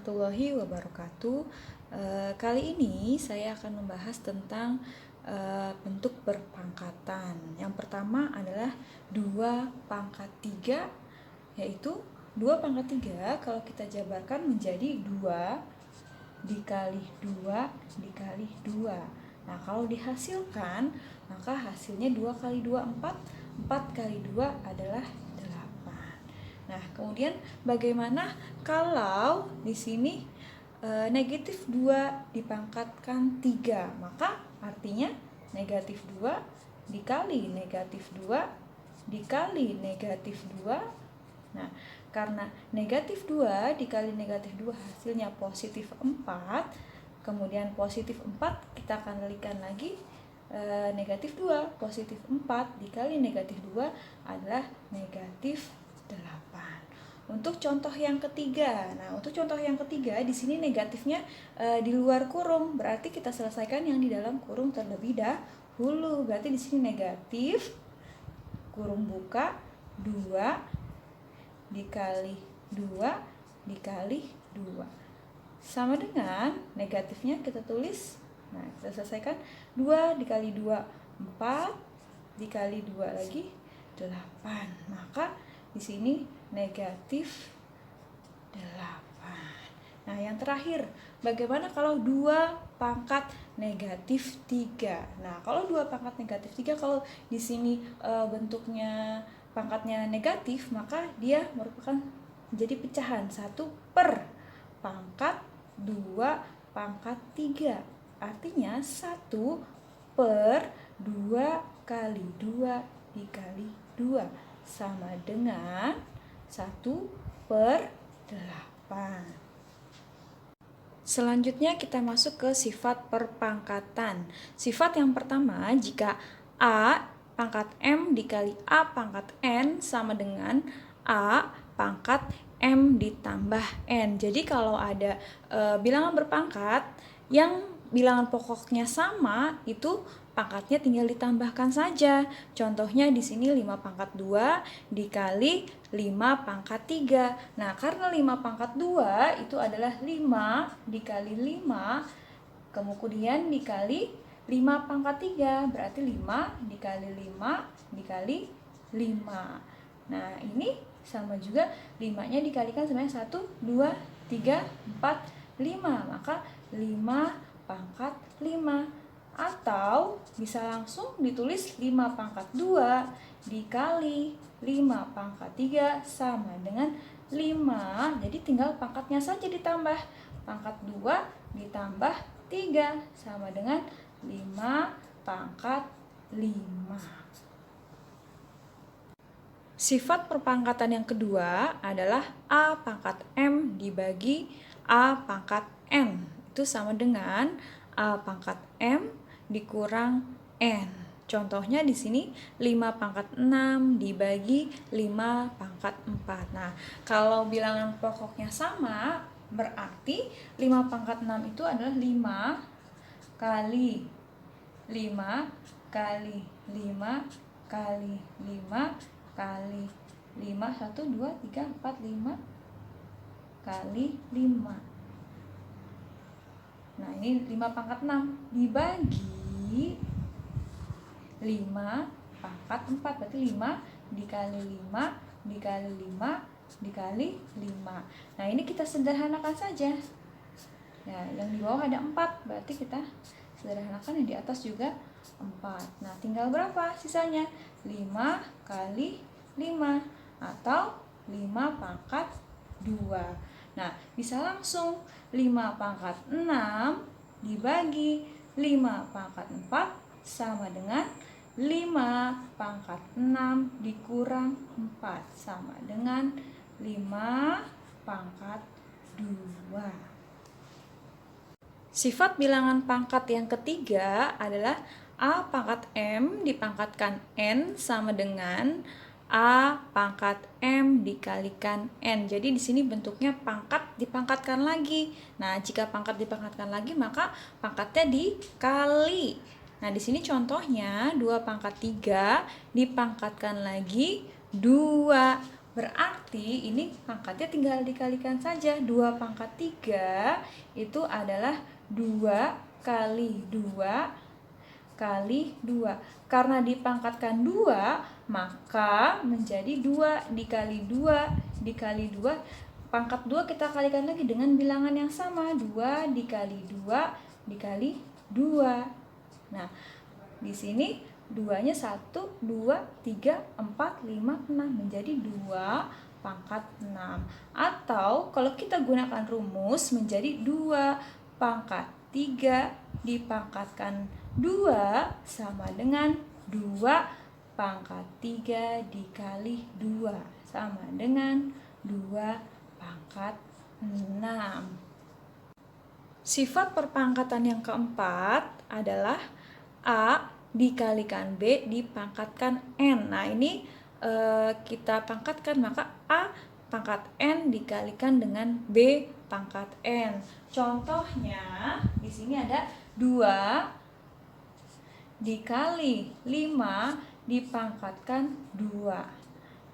warahmatullahi wabarakatuh. Kali ini saya akan membahas tentang bentuk berpangkatan. Yang pertama adalah 2/3, yaitu 2/3 kalau kita jabarkan menjadi 2 dikali 2 dikali 2. Nah, kalau dihasilkan, maka hasilnya 2 kali 2 4, 4 kali 2 adalah 8. Nah, kemudian bagaimana kalau di sini negatif 2 dipangkatkan 3? Maka artinya negatif 2 dikali negatif 2 dikali negatif 2. Nah, karena negatif 2 dikali negatif 2 hasilnya positif 4, kemudian positif 4 kita akan kalikan lagi negatif 2, positif 4 dikali negatif 2 adalah negatif 8. Untuk contoh yang ketiga, di sini negatifnya di luar kurung, berarti kita selesaikan yang di dalam kurung terlebih dahulu. Berarti di sini negatif kurung buka 2 dikali 2 dikali 2 sama dengan negatifnya kita tulis. Nah, kita selesaikan 2 dikali 2 4 dikali 2 lagi 8. Maka di sini negatif 8. Nah, yang terakhir, bagaimana kalau 2 pangkat negatif 3? Nah, kalau 2 pangkat negatif 3, kalau di sini bentuknya pangkatnya negatif, maka dia merupakan menjadi pecahan 1 per pangkat 2 pangkat 3. Artinya 1 per 2 kali 2 dikali 2 sama dengan 1 per 8. Selanjutnya kita masuk ke sifat perpangkatan. Sifat yang pertama, jika A pangkat M dikali A pangkat N sama dengan A pangkat M ditambah N. Jadi kalau ada bilangan berpangkat yang bilangan pokoknya sama, itu pangkatnya tinggal ditambahkan saja. Contohnya di sini 5 pangkat 2 dikali 5 pangkat 3. Nah, karena 5 pangkat 2 itu adalah 5 dikali 5, kemudian dikali 5 pangkat 3, berarti 5 dikali 5 dikali 5. Nah, ini sama juga 5-nya dikalikan sebanyak 1, 2, 3, 4, 5. Maka 5 pangkat 5. Atau bisa langsung ditulis 5 pangkat 2 dikali 5 pangkat 3 sama dengan 5. Jadi tinggal pangkatnya saja ditambah. Pangkat 2 ditambah 3 sama dengan 5 pangkat 5. Sifat perpangkatan yang kedua adalah A pangkat M dibagi A pangkat N. Itu sama dengan A pangkat M dikurang N. Contohnya di sini 5 pangkat 6 dibagi 5 pangkat 4. Nah, kalau bilangan pokoknya sama, berarti 5 pangkat 6 itu adalah 5 kali 5 kali 5 kali 5 kali 5, 1, 2, 3, 4, 5 kali 5. Nah, ini 5 pangkat 6 dibagi 5 pangkat 4, berarti 5 dikali 5 dikali 5 dikali 5. Nah, ini kita sederhanakan saja. Ya, yang di bawah ada 4, berarti kita sederhanakan yang di atas juga 4. Nah, tinggal berapa sisanya? 5 kali 5 atau 5 pangkat 2. Nah, bisa langsung 5 pangkat 6 dibagi 5 pangkat 4 sama dengan 5 pangkat 6 dikurang 4 sama dengan 5 pangkat 2. Sifat bilangan pangkat yang ketiga adalah A pangkat M dipangkatkan N sama dengan A pangkat M dikalikan N. Jadi di sini bentuknya pangkat dipangkatkan lagi. Nah, jika pangkat dipangkatkan lagi, maka pangkatnya dikali. Nah, di sini contohnya 2 pangkat 3 dipangkatkan lagi 2. Berarti ini pangkatnya tinggal dikalikan saja. 2 pangkat 3 itu adalah 2 kali 2 kali 2. Karena dipangkatkan 2, maka menjadi 2 dikali 2 dikali 2. Pangkat 2 kita kalikan lagi dengan bilangan yang sama. 2 dikali 2 dikali 2. Nah, di sini 2-nya 1, 2, 3, 4, 5, 6. Menjadi 2 pangkat 6. Atau kalau kita gunakan rumus menjadi 2 pangkat 3 dipangkatkan 2 sama dengan 2 pangkat 3 dikali 2 sama dengan 2 pangkat 6. Sifat perpangkatan yang keempat adalah A dikalikan B dipangkatkan N. Nah, ini kita pangkatkan, maka A pangkat N dikalikan dengan B pangkat N. Contohnya di sini ada 2 dikali 5 dipangkatkan 2.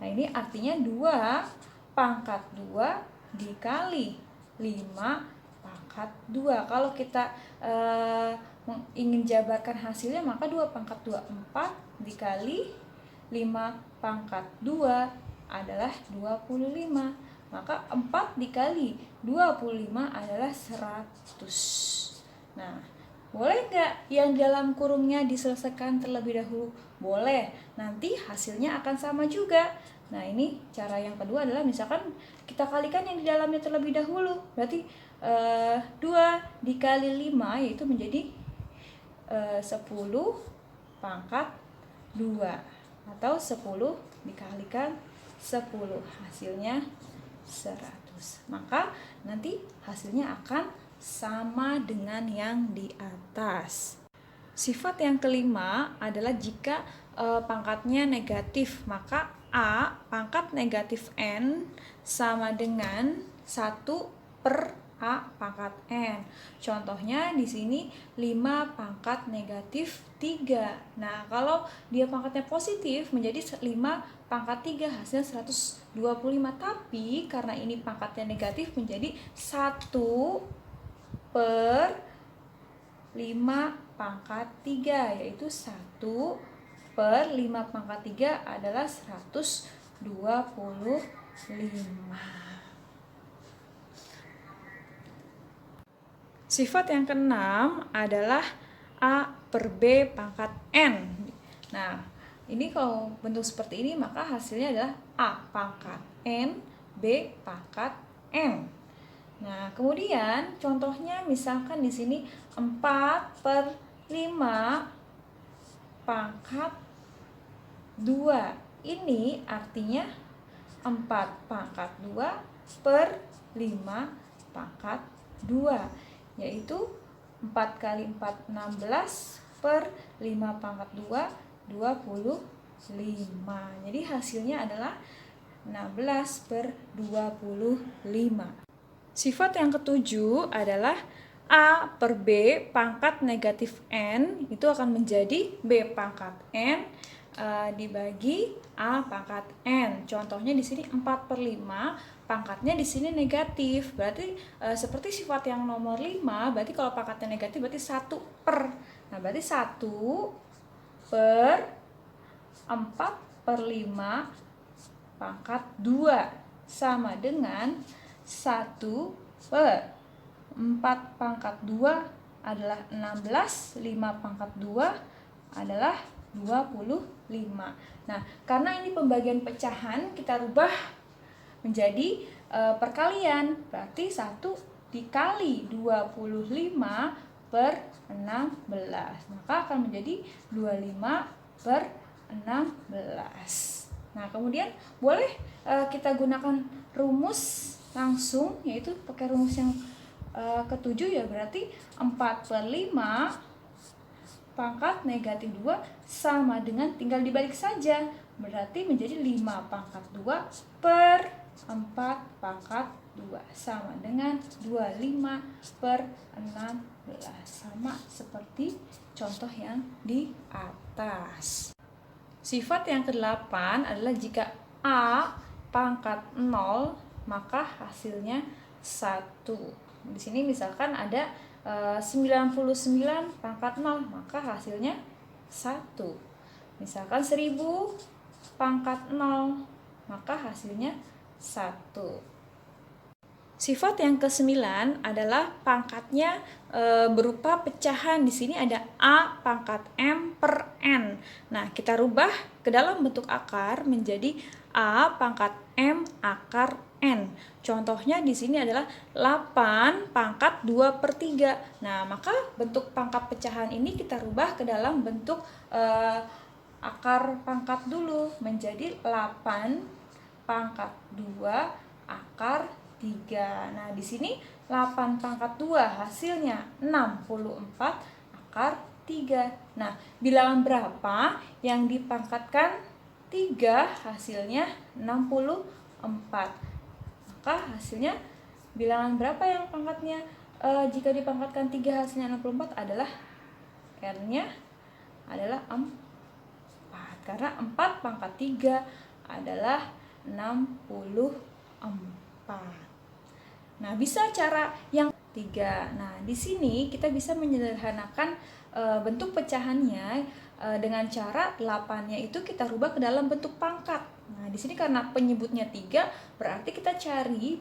Nah, ini artinya 2 pangkat 2 dikali 5 pangkat 2. Kalau kita ingin jabarkan hasilnya, maka 2 pangkat 2, 4 dikali 5 pangkat 2 adalah 25. Maka 4 dikali 25 adalah 100. Nah, boleh nggak yang dalam kurungnya diselesaikan terlebih dahulu? Boleh, nanti hasilnya akan sama juga. Nah, ini cara yang kedua adalah misalkan kita kalikan yang di dalamnya terlebih dahulu. Berarti 2 dikali 5 yaitu menjadi 10 pangkat 2. Atau 10 dikalikan 10. Hasilnya 100. Maka nanti hasilnya akan sama dengan yang di atas. Sifat yang kelima adalah jika pangkatnya negatif, maka A pangkat negatif N sama dengan 1 per A pangkat N. Contohnya di sini 5 pangkat negatif 3. Nah, kalau dia pangkatnya positif menjadi 5 pangkat 3 hasilnya 125. Tapi karena ini pangkatnya negatif menjadi 1 per 5 pangkat 3, yaitu 1 per 5 pangkat 3 adalah 125. Sifat yang keenam adalah A per B pangkat N. Nah, ini kalau bentuk seperti ini maka hasilnya adalah A pangkat N, B pangkat N. Nah, kemudian contohnya misalkan di sini 4 per 5 pangkat 2. Ini artinya 4 pangkat 2 per 5 pangkat 2. Yaitu 4 kali 4, 16 per 5 pangkat 2, 25. Jadi hasilnya adalah 16 per 25. Sifat yang ketujuh adalah A per B pangkat negatif N itu akan menjadi B pangkat N dibagi A pangkat N. Contohnya di sini 4 per 5, pangkatnya di sini negatif. Berarti seperti sifat yang nomor 5, berarti kalau pangkatnya negatif berarti 1 per. Nah, berarti 1 per 4 per 5 pangkat 2 sama dengan 1 per 4 pangkat 2 adalah 16, 5 pangkat 2 adalah 25. Nah, karena ini pembagian pecahan, kita rubah menjadi perkalian. Berarti 1 dikali 25 per 16. Maka akan menjadi 25 per 16. Nah, kemudian boleh kita gunakan rumus langsung, yaitu pakai rumus yang ketujuh ya, berarti 4 per 5 pangkat negatif 2 sama dengan, tinggal dibalik saja, berarti menjadi 5 pangkat 2 per 4 pangkat 2 sama dengan 25 per 16. Sama seperti contoh yang di atas. Sifat yang ke-8 adalah jika A pangkat 0, maka hasilnya 1. Di sini misalkan ada 99 pangkat 0, maka hasilnya 1. Misalkan 1000 pangkat 0, maka hasilnya 1. Sifat yang ke-9 adalah pangkatnya berupa pecahan. Di sini ada A pangkat M per N. Nah, kita rubah ke dalam bentuk akar menjadi A pangkat M akar N. Contohnya di sini adalah 8 pangkat 2 per 3. Nah, maka bentuk pangkat pecahan ini kita rubah ke dalam bentuk akar pangkat dulu menjadi 8 pangkat 2 akar 3. Nah, di sini 8 pangkat 2 hasilnya 64 akar 3. Nah, bilangan berapa yang dipangkatkan 3 hasilnya 64. Maka hasilnya bilangan berapa yang pangkatnya jika dipangkatkan 3 hasilnya 64 adalah R-nya adalah 4. Karena 4 pangkat 3 adalah 64. Nah, bisa cara yang 3. Nah, di sini kita bisa menyederhanakan bentuk pecahannya dengan cara 8-nya itu kita rubah ke dalam bentuk pangkat. Nah, di sini karena penyebutnya 3, berarti kita cari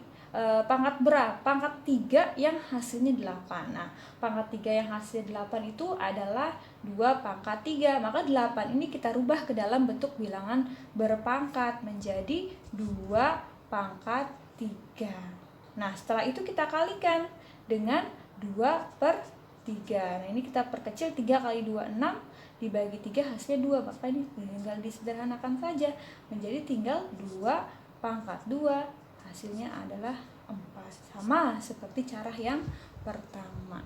pangkat berapa? Pangkat 3 yang hasilnya 8. Nah, pangkat 3 yang hasilnya 8 itu adalah 2 pangkat 3. Maka 8 ini kita rubah ke dalam bentuk bilangan berpangkat menjadi 2 pangkat 3. Nah, setelah itu kita kalikan dengan 2 per 3. Nah, ini kita perkecil, 3 kali 2, 6. Dibagi 3 hasilnya 2. Maka ini tinggal disederhanakan saja. Menjadi tinggal 2 pangkat 2. Hasilnya adalah 4. Sama seperti cara yang pertama.